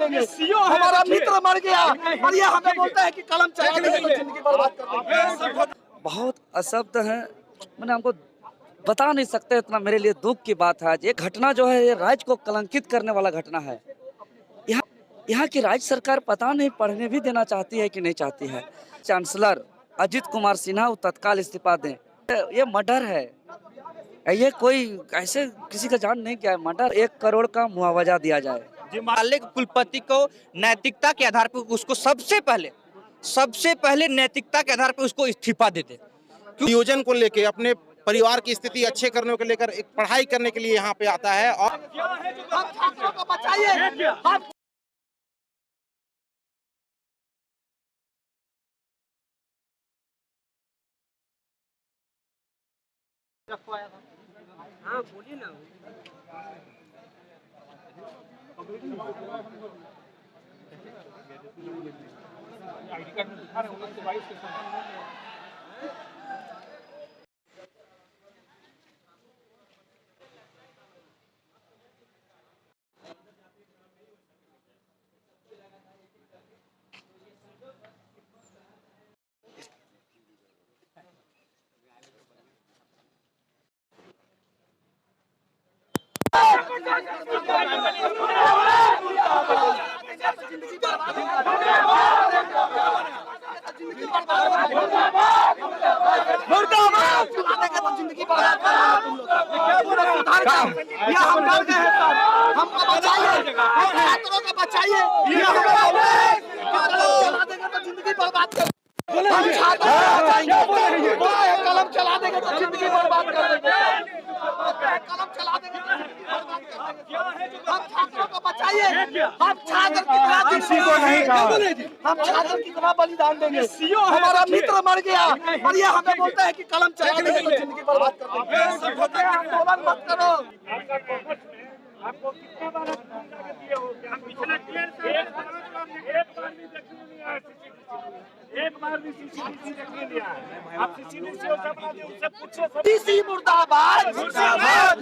देंगे। हमारा मित्र मर गया और ये हमें बोलता है कि कलम चला देंगे तो जिंदगी बर्बाद कर देंगे। बहुत अशब्द है, मैंने हमको बता नहीं सकते, इतना मेरे लिए दुख की बात है। आज ये घटना जो है ये राज्य को कलंकित करने वाला घटना है। यहाँ यहाँ की राज्य सरकार पता नहीं पढ़ने भी देना चाहती है कि नहीं चाहती है। चांसलर अजित कुमार सिन्हा वो तत्काल इस्तीफा दें। ये मर्डर है, ये कोई ऐसे किसी का जान नहीं गया है। मर्डर 1 करोड़ का मुआवजा दिया जाए। विश्वविद्यालय के कुलपति को नैतिकता के आधार पर उसको सबसे पहले नैतिकता के आधार पर उसको इस्तीफा देते। नियोजन को लेके अपने परिवार की स्थिति अच्छे करने को लेकर एक पढ़ाई करने के लिए यहाँ पे आता है और छात्रों को बचाइए। हाँ बोलिए ना। आईडी कार्ड में दिखा रहे हैं 22 के जिंदगी बर्बाद हमको बचाइए, छात्रों को बचाइए। जिंदगी बर्बाद कर हम छात्रों को बचाएंगे। कलम चला देंगे तो जिंदगी बर्बाद कर देंगे। कलम चला देंगे तो जिंदगी बर्बाद कर देंगे। हम छात्रों को बचाइए। हम छात्र कितना किसी को नहीं कहा, हम छात्र कितना बलिदान देंगे। हमारा मित्र मर गया और ये हमें बोलता है कि कलम चला देंगे तो जिंदगी बर्बाद कर देंगे। आंदोलन मत करो। आपको कितने बार दिए हो? पिछले 1.5 साल एक बार भी सीसीटीवी देखने लिया है। आप सीसीटीवी से उससे पूछे। डीसी मुर्दाबाद मुर्दाबाद।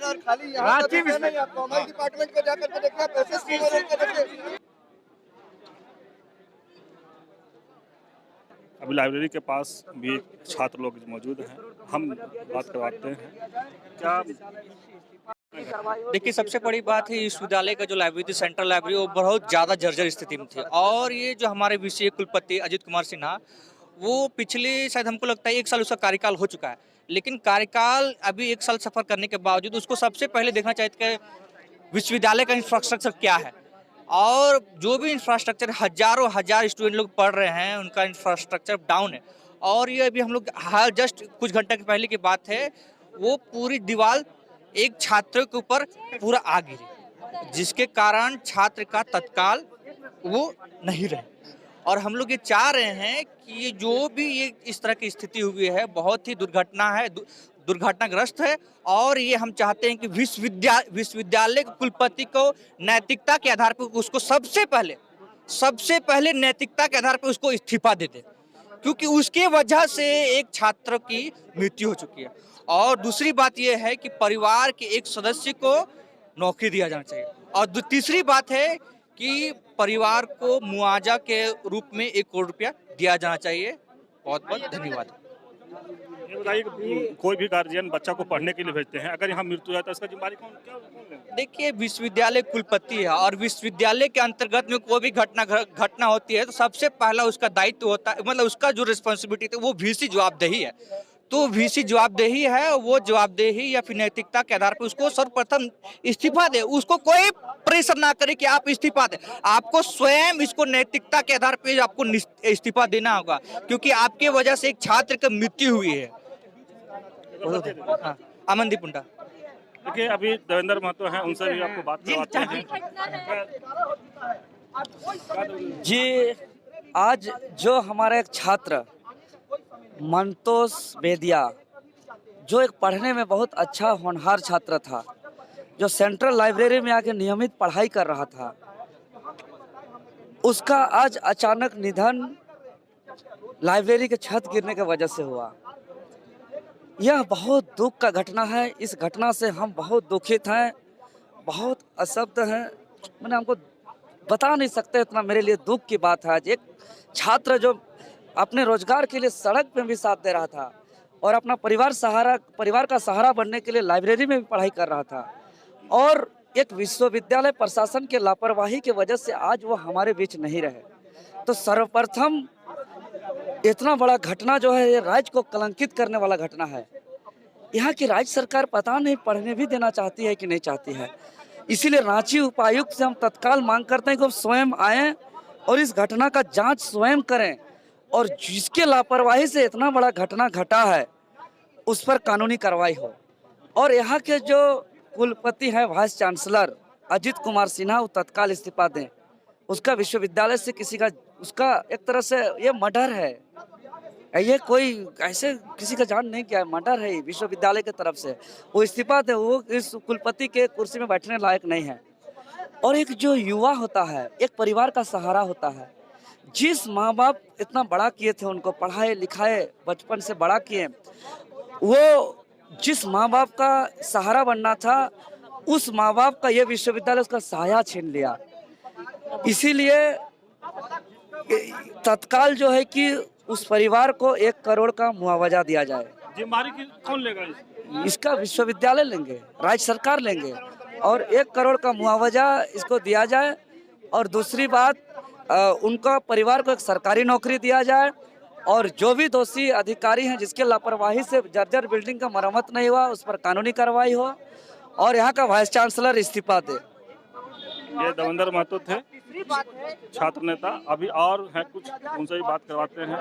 और खाली यहाँ नहीं, आप कॉमर्स डिपार्टमेंट को जाकर के देखिए, प्रोसेस की देखिए। अभी लाइब्रेरी के पास भी छात्र लोग मौजूद हैं, हम बात करवाते हैं। क्या देखिए, सबसे बड़ी बात है विश्वविद्यालय का जो लाइब्रेरी थी, सेंट्रल लाइब्रेरी, वो बहुत ज़्यादा जर्जर स्थिति में थी। और ये जो हमारे विशेष कुलपति अजित कुमार सिन्हा, वो पिछले शायद हमको लगता है 1 साल उसका कार्यकाल हो चुका है, लेकिन कार्यकाल अभी 1 साल सफर करने के बावजूद उसको सबसे पहले देखना चाहिए कि विश्वविद्यालय का इंफ्रास्ट्रक्चर क्या है। और जो भी इंफ्रास्ट्रक्चर, हजार स्टूडेंट लोग पढ़ रहे हैं, उनका इंफ्रास्ट्रक्चर डाउन है। और ये अभी हम लोग हाल जस्ट कुछ घंटे पहले की बात है, वो पूरी दीवार एक छात्र के ऊपर पूरा आ गिरी, जिसके कारण छात्र का तत्काल वो नहीं रहे। और हम लोग ये चाह रहे हैं कि ये जो भी ये इस तरह की स्थिति हुई है, बहुत ही दुर्घटना है, दुर्घटनाग्रस्त है। और ये हम चाहते हैं कि विश्वविद्यालय के कुलपति को नैतिकता के आधार पर उसको सबसे पहले नैतिकता के आधार पर उसको इस्तीफा दे दे, क्योंकि उसके वजह से एक छात्र की मृत्यु हो चुकी है। और दूसरी बात यह है कि परिवार के एक सदस्य को नौकरी दिया जाना चाहिए। और तीसरी बात है कि परिवार को मुआवजा के रूप में 1 करोड़ रुपया दिया जाना चाहिए। बहुत बहुत धन्यवाद। ये बताइए कि कोई भी गार्जियन बच्चा को पढ़ने के लिए भेजते हैं, अगर यहाँ मृत्यु हो जाता है उसका जिम्मेदारी कौन लेगा? देखिए, विश्वविद्यालय कुलपति है और विश्वविद्यालय के अंतर्गत में कोई भी घटना होती है तो सबसे पहला उसका दायित्व होता है, मतलब उसका जो रिस्पॉन्सिबिलिटी है वो वीसी जवाबदेही है। तो वीसी जवाबदेही है, वो जवाबदेही या फिर नैतिकता के आधार पर उसको सर्वप्रथम इस्तीफा दे। उसको कोई प्रेशर ना करे कि आप इस्तीफा दें, आपको स्वयं इसको नैतिकता के आधार पर आपको इस्तीफा देना होगा, क्योंकि आपके वजह से एक छात्र की मृत्यु हुई है। अमनदीप पुंडा। देखिए, अभी देवेंद्र महतो हैं, उनसे भी आपको बात करवाते हैं। जी, आज जो हमारा एक छात्र मंतोष बेदिया, जो एक पढ़ने में बहुत अच्छा होनहार छात्र था, जो सेंट्रल लाइब्रेरी में आके नियमित पढ़ाई कर रहा था, उसका आज अचानक निधन लाइब्रेरी के छत गिरने की वजह से हुआ। यह बहुत दुख का घटना है। इस घटना से हम बहुत दुखित हैं, बहुत अशब्द हैं। मैंने हमको बता नहीं सकते, इतना मेरे लिए दुख की बात है। आज एक छात्र जो अपने रोजगार के लिए सड़क पे भी साथ दे रहा था और अपना परिवार का सहारा बनने के लिए लाइब्रेरी में भी पढ़ाई कर रहा था, और एक विश्वविद्यालय प्रशासन के लापरवाही की वजह से आज वो हमारे बीच नहीं रहे। तो सर्वप्रथम इतना बड़ा घटना जो है ये राज्य को कलंकित करने वाला घटना है। यहाँ की राज्य सरकार पता नहीं पढ़ने भी देना चाहती है कि नहीं चाहती है। इसीलिए रांची उपायुक्त से हम तत्काल मांग करते हैं कि वो स्वयं आएं और इस घटना का जांच स्वयं करें, और जिसके लापरवाही से इतना बड़ा घटना घटा है उस पर कानूनी कार्रवाई हो। और यहाँ के जो कुलपति हैं वाइस चांसलर अजित कुमार सिन्हा, वो तत्काल इस्तीफा दें। उसका विश्वविद्यालय से किसी का, उसका एक तरह से ये मर्डर है, ये कोई ऐसे किसी का जान नहीं किया है, मर्डर है विश्वविद्यालय की तरफ से। वो इस्तीफा दे, वो इस कुलपति के कुर्सी में बैठने लायक नहीं है। और एक जो युवा होता है, एक परिवार का सहारा होता है, जिस माँ बाप इतना बड़ा किए थे, उनको पढ़ाए लिखाए, बचपन से बड़ा किए, वो जिस माँ बाप का सहारा बनना था, उस माँ बाप का ये विश्वविद्यालय उसका साया छीन लिया। इसीलिए तत्काल जो है कि उस परिवार को 1 करोड़ का मुआवजा दिया जाए। जिम्मेदारी कौन लेगा इसका विश्वविद्यालय लेंगे, राज्य सरकार लेंगे, और 1 करोड़ का मुआवजा इसको दिया जाए। और दूसरी बात, उनका परिवार को एक सरकारी नौकरी दिया जाए, और जो भी दोषी अधिकारी हैं जिसके लापरवाही से जर्जर बिल्डिंग का मरम्मत नहीं हुआ, उस पर कानूनी कार्रवाई हो, और यहाँ का वाइस चांसलर इस्तीफा दे। ये देवेंद्र महतो थे, छात्र नेता। अभी और हैं कुछ, उनसे भी बात करवाते हैं।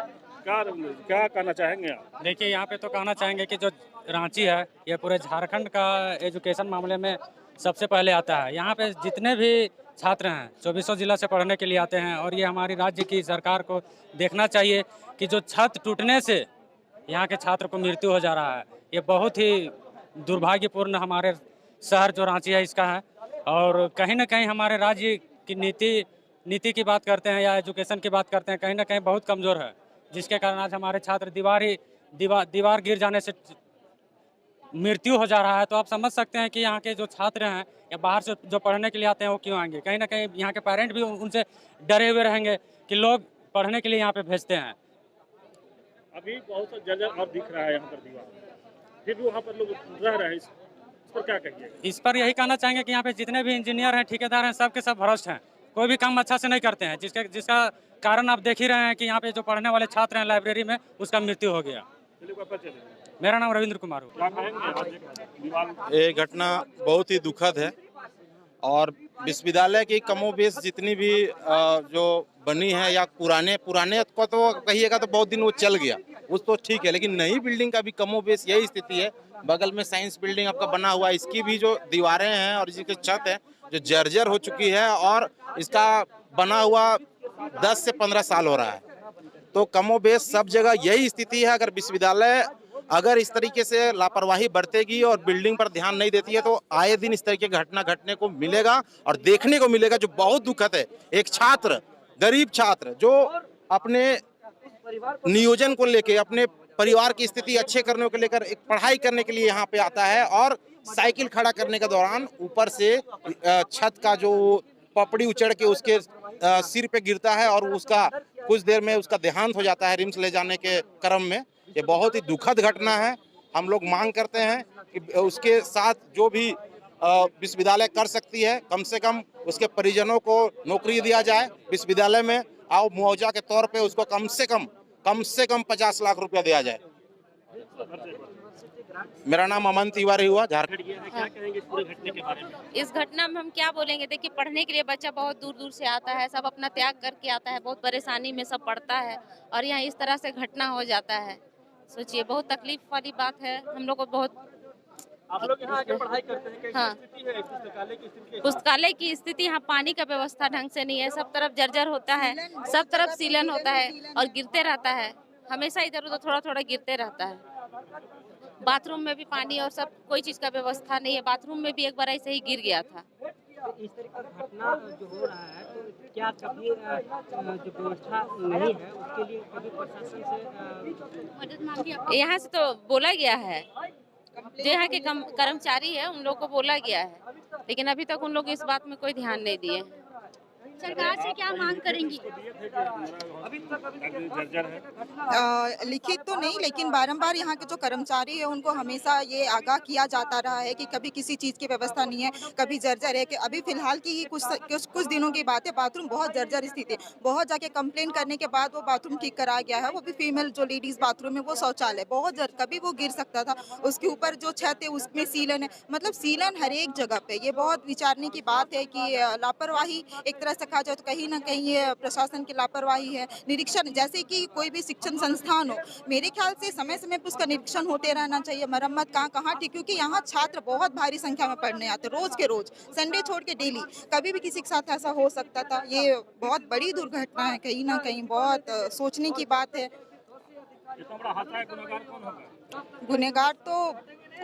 क्या कहना चाहेंगे आप? देखिए, यहाँ पे तो कहना चाहेंगे कि जो रांची है ये पूरे झारखंड का एजुकेशन मामले में सबसे पहले आता है। यहाँ पे जितने भी छात्र हैं 24 जिला से पढ़ने के लिए आते हैं, और ये हमारी राज्य की सरकार को देखना चाहिए कि जो छत टूटने से यहाँ के छात्र को मृत्यु हो जा रहा है, ये बहुत ही दुर्भाग्यपूर्ण हमारे शहर जो रांची है इसका है। और कहीं ना कहीं हमारे राज्य की नीति की बात करते हैं या एजुकेशन की बात करते हैं, कहीं ना कहीं बहुत कमज़ोर है, जिसके कारण आज हमारे छात्र दीवार गिर जाने से मृत्यु हो जा रहा है। तो आप समझ सकते हैं कि यहाँ के जो छात्र हैं या बाहर से जो पढ़ने के लिए आते हैं वो क्यों आएंगे। कहीं ना कहीं यहाँ के पेरेंट भी उनसे डरे हुए रहेंगे कि लोग पढ़ने के लिए यहाँ पे भेजते हैं। अभी बहुत सा जगह अब दिख रहा है यहाँ पर दीवार, फिर भी वहाँ पर लोग रह रहे हैं। इस पर क्या कहिए? इस पर यही कहना चाहेंगे कि यहाँ पे जितने भी इंजीनियर हैं, ठेकेदार हैं, सब के सब भ्रष्ट हैं, कोई भी काम अच्छा से नहीं करते हैं, जिसका कारण आप देख ही रहे हैं कि यहाँ पे जो पढ़ने वाले छात्र हैं लाइब्रेरी में, उसका मृत्यु हो गया। मेरा नाम रविंद्र कुमार है। ये घटना बहुत ही दुखद है, और विश्वविद्यालय की कमोबेश जितनी भी जो बनी है, या पुराने को तो कहिएगा तो बहुत दिन वो चल गया, उस तो ठीक है, लेकिन नई बिल्डिंग का भी कमोबेश यही स्थिति है। बगल में साइंस बिल्डिंग आपका बना हुआ है, इसकी भी जो दीवारें हैं और इसकी छत है जो जर्जर हो चुकी है, और इसका बना हुआ 10 से 15 साल हो रहा है। तो कमोबेश सब जगह यही स्थिति है। अगर विश्वविद्यालय अगर इस तरीके से लापरवाही बरतेगी और बिल्डिंग पर ध्यान नहीं देती है, तो आए दिन इस तरीके की घटना घटने को मिलेगा और देखने को मिलेगा, जो बहुत दुखद है। एक छात्र, गरीब छात्र, जो अपने नियोजन को लेके, अपने परिवार की स्थिति अच्छे करने को लेकर एक पढ़ाई करने के लिए यहाँ पे आता है, और साइकिल खड़ा करने के दौरान ऊपर से छत का जो पपड़ी उचड़ के उसके सिर पे गिरता है, और उसका कुछ देर में उसका देहांत हो जाता है रिम्स ले जाने के क्रम में। ये बहुत ही दुखद घटना है। हम लोग मांग करते हैं कि उसके साथ जो भी विश्वविद्यालय कर सकती है, कम से कम उसके परिजनों को नौकरी दिया जाए विश्वविद्यालय में, और मुआवजा के तौर पे उसको कम से कम 50 लाख रुपया दिया जाए। मेरा नाम अमन तिवारी हुआ, झारखंड। क्या कहेंगे इस पूरे घटने के बारे में? इस घटना में हम क्या बोलेंगे? देखिए, पढ़ने के लिए बच्चा बहुत दूर दूर से आता है, सब अपना त्याग करके आता है, बहुत परेशानी में सब पढ़ता है, और यहाँ इस तरह से घटना हो जाता है। सोचिए, बहुत तकलीफ वाली बात है। हम लोग को बहुत, आप लोग यहाँ आके पढ़ाई करते हैं, कैसी हाँ, स्थिति है पुस्तकालय की स्थिति? पुस्तकालय की स्थिति, यहाँ पानी का व्यवस्था ढंग से नहीं है, सब तरफ जर्जर होता है, सब तरफ सीलन होता है और गिरते रहता है, हमेशा इधर उधर थोड़ा थोड़ा गिरते रहता है। बाथरूम में भी पानी और सब, कोई चीज का व्यवस्था नहीं है। बाथरूम में भी एक बार ऐसे ही गिर गया था। इस तरह का घटना जो हो रहा है, तो क्या कभी जो व्यवस्था नहीं है उसके लिए कभी प्रशासन से यहाँ से तो बोला गया है, जो यहाँ के कर्मचारी है उन लोग को बोला गया है, लेकिन अभी तक उन लोग इस बात में कोई ध्यान नहीं दिए। सरकार से क्या मांग करेंगी? जर्जर है। लिखित तो नहीं, लेकिन बारंबार यहाँ के जो कर्मचारी है उनको हमेशा ये आगाह किया जाता रहा है कि कभी किसी चीज़ की व्यवस्था नहीं है, कभी जर्जर है। कि अभी फिलहाल की ही कुछ दिनों की बात है, बाथरूम बहुत जर्जर स्थिति है। बहुत जाके कंप्लेन करने के बाद वो बाथरूम ठीक करा गया है। वो भी फीमेल जो लेडीज बाथरूम है वो शौचालय बहुत कभी वो गिर सकता था। उसके ऊपर जो छत है उसमें सीलन है, मतलब सीलन हर एक जगह पे। ये बहुत विचारने की बात है कि लापरवाही एक तरह से कहा जाए तो कहीं ना कहीं ये प्रशासन की लापरवाही है। निरीक्षण जैसे कि कोई भी शिक्षण संस्थान हो, मेरे ख्याल से समय समय पर उसका निरीक्षण होते रहना चाहिए। मरम्मत कहाँ ठीक, क्योंकि यहाँ छात्र बहुत भारी संख्या में पढ़ने आते रोज के रोज, संडे छोड़ के डेली। कभी भी किसी के साथ ऐसा हो सकता था। ये बहुत बड़ी दुर्घटना है, कहीं ना कहीं बहुत सोचने की बात है। इतना बड़ा हादसा है, गुनहगार कौन होगा? गुनहगार तो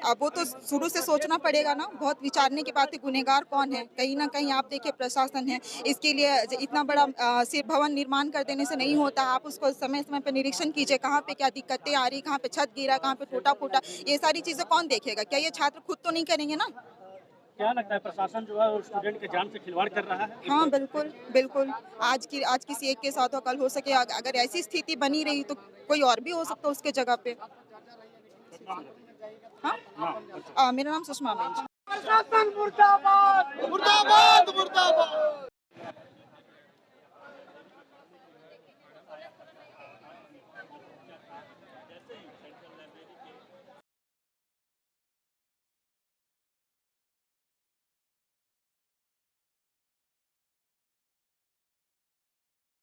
अब वो तो शुरू से सोचना पड़ेगा ना, बहुत विचारने की बात है। गुनहगार कौन है? कहीं ना कहीं आप देखिए प्रशासन है। इसके लिए इतना बड़ा सिर्फ भवन निर्माण कर देने से नहीं होता। आप उसको समय समय पर निरीक्षण कीजिए, कहाँ पे क्या दिक्कतें आ रही, कहाँ पे छत गिरा, कहाँ पे टूटा फूटा। ये सारी चीजें कौन देखेगा? क्या ये छात्र खुद तो नहीं करेंगे ना? क्या लगता है प्रशासन जो है स्टूडेंट के जान से खिलवाड़ कर रहा है? हाँ बिल्कुल बिल्कुल। आज किसी एक के साथ हो, कल हो सके। अगर ऐसी स्थिति बनी रही तो कोई और भी हो सकता है उसके जगह पे। हाँ, मेरा नाम सुषमा बेंज। प्रशासन मुर्दाबाद मुर्दाबाद मुर्दाबाद।